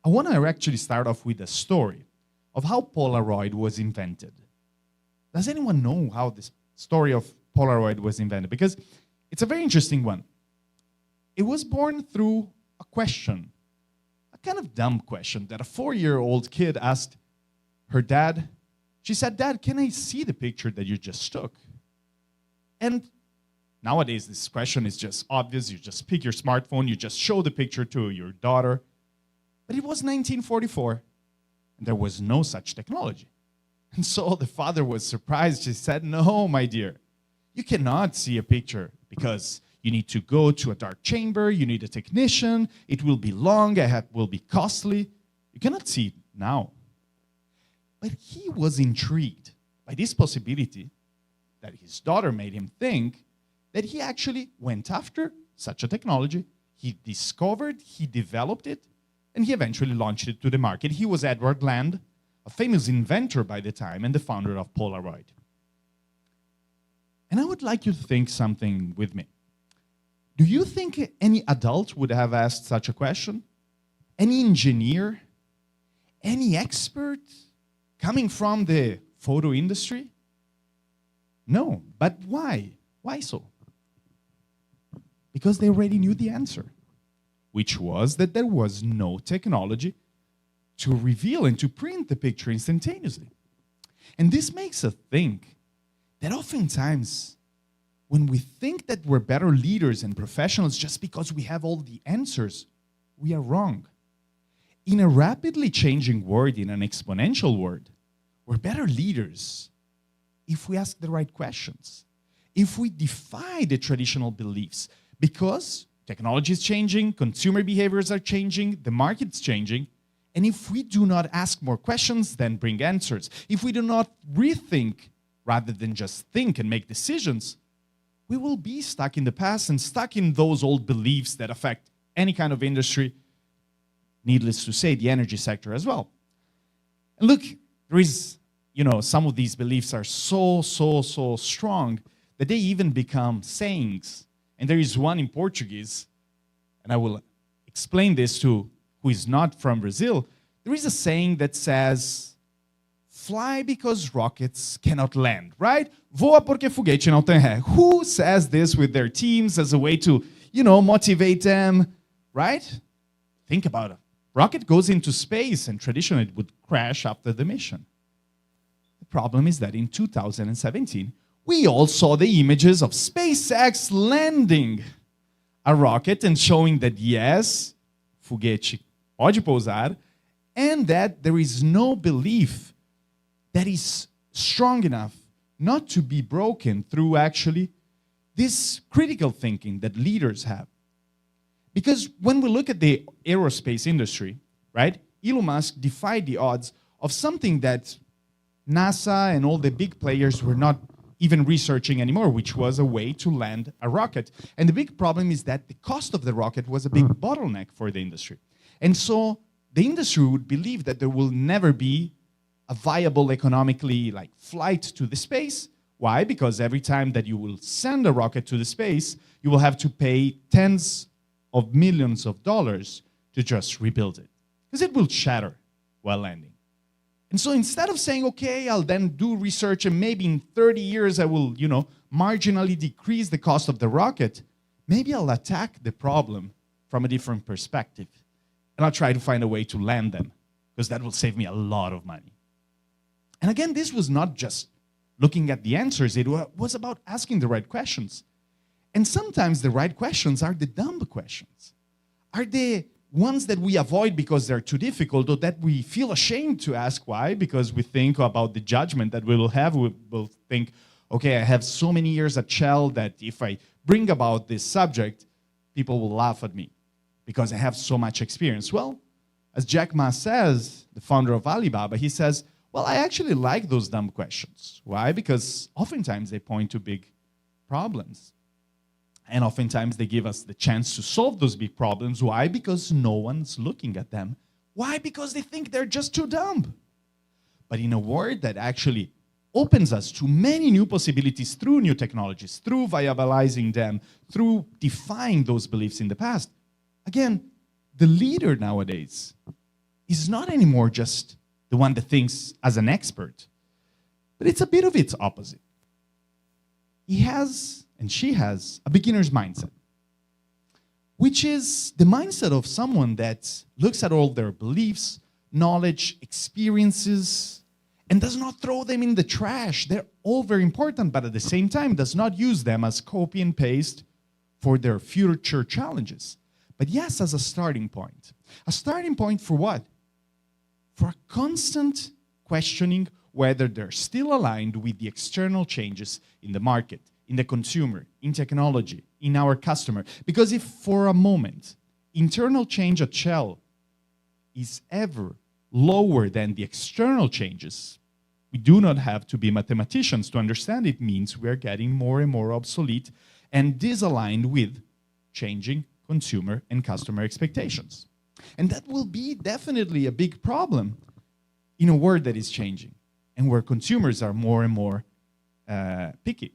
I want to actually start off with a story of how Polaroid was invented. Does anyone know how this story of Polaroid was invented? Because it's a very interesting one. It was born through a question, a kind of dumb question that a 4-year-old kid asked her dad. She said, "Dad, can I see the picture that you just took?" And nowadays, this question is just obvious. You just pick your smartphone, you just show the picture to your daughter. But it was 1944, and there was no such technology. And so the father was surprised. He said, "No, my dear, you cannot see a picture because you need to go to a dark chamber, you need a technician, it will be long, it will be costly. You cannot see it now." But he was intrigued by this possibility that his daughter made him think that he actually went after such a technology. He discovered, he developed it, and he eventually launched it to the market. He was Edward Land, a famous inventor by the time and the founder of Polaroid. And I would like you to think something with me. Do you think any adult would have asked such a question? Any engineer? Any expert coming from the photo industry? No, but why? Why so? Because they already knew the answer, which was that there was no technology to reveal and to print the picture instantaneously. And this makes us think that oftentimes when we think that we're better leaders and professionals just because we have all the answers, we are wrong. In a rapidly changing world, in an exponential world, we're better leaders if we ask the right questions, if we defy the traditional beliefs, because technology is changing, consumer behaviors are changing, the market's changing, and if we do not ask more questions, then bring answers, if we do not rethink rather than just think and make decisions, we will be stuck in the past and stuck in those old beliefs that affect any kind of industry, needless to say, the energy sector as well. And look, there is, some of these beliefs are so strong that they even become sayings. And there is one in Portuguese, and I will explain this to who is not from Brazil. There is a saying that says, "Fly because rockets cannot land," right? Voa porque foguete não tem ré. Who says this with their teams as a way to, motivate them, right? Think about it. Rocket goes into space, and traditionally it would crash after the mission. The problem is that in 2017, we all saw the images of SpaceX landing a rocket and showing that, yes, foguete pode pousar, and that there is no belief that is strong enough not to be broken through actually this critical thinking that leaders have. Because when we look at the aerospace industry, right, Elon Musk defied the odds of something that NASA and all the big players were not even researching anymore, which was a way to land a rocket. And the big problem is that the cost of the rocket was a big bottleneck for the industry. And so the industry would believe that there will never be a viable economically flight to the space. Why? Because every time that you will send a rocket to the space, you will have to pay tens of millions of dollars to just rebuild it, because it will shatter while landing. And so instead of saying, okay, I'll then do research and maybe in 30 years I will, marginally decrease the cost of the rocket, maybe I'll attack the problem from a different perspective. And I'll try to find a way to land them, because that will save me a lot of money. And again, this was not just looking at the answers. It was about asking the right questions. And sometimes the right questions are the dumb questions, are the ones that we avoid because they're too difficult, or that we feel ashamed to ask. Why? Because we think about the judgment that we will have. We will think, okay, I have so many years at Shell that if I bring about this subject, people will laugh at me because I have so much experience. Well, as Jack Ma says, the founder of Alibaba, he says, well, I actually like those dumb questions. Why? Because oftentimes they point to big problems. And oftentimes they give us the chance to solve those big problems. Why? Because no one's looking at them. Why? Because they think they're just too dumb. But in a world that actually opens us to many new possibilities through new technologies, through viabilizing them, through defying those beliefs in the past, again, the leader nowadays is not anymore just the one that thinks as an expert, but it's a bit of its opposite. He has, and she has, a beginner's mindset, which is the mindset of someone that looks at all their beliefs, knowledge, experiences, and does not throw them in the trash. They're all very important, but at the same time does not use them as copy and paste for their future challenges. But yes, as a starting point. A starting point for what? For a constant questioning whether they're still aligned with the external changes in the market, in the consumer, in technology, in our customer. Because if for a moment internal change at Shell is ever lower than the external changes, we do not have to be mathematicians to understand it means we are getting more and more obsolete and disaligned with changing consumer and customer expectations. And that will be definitely a big problem in a world that is changing and where consumers are more and more picky.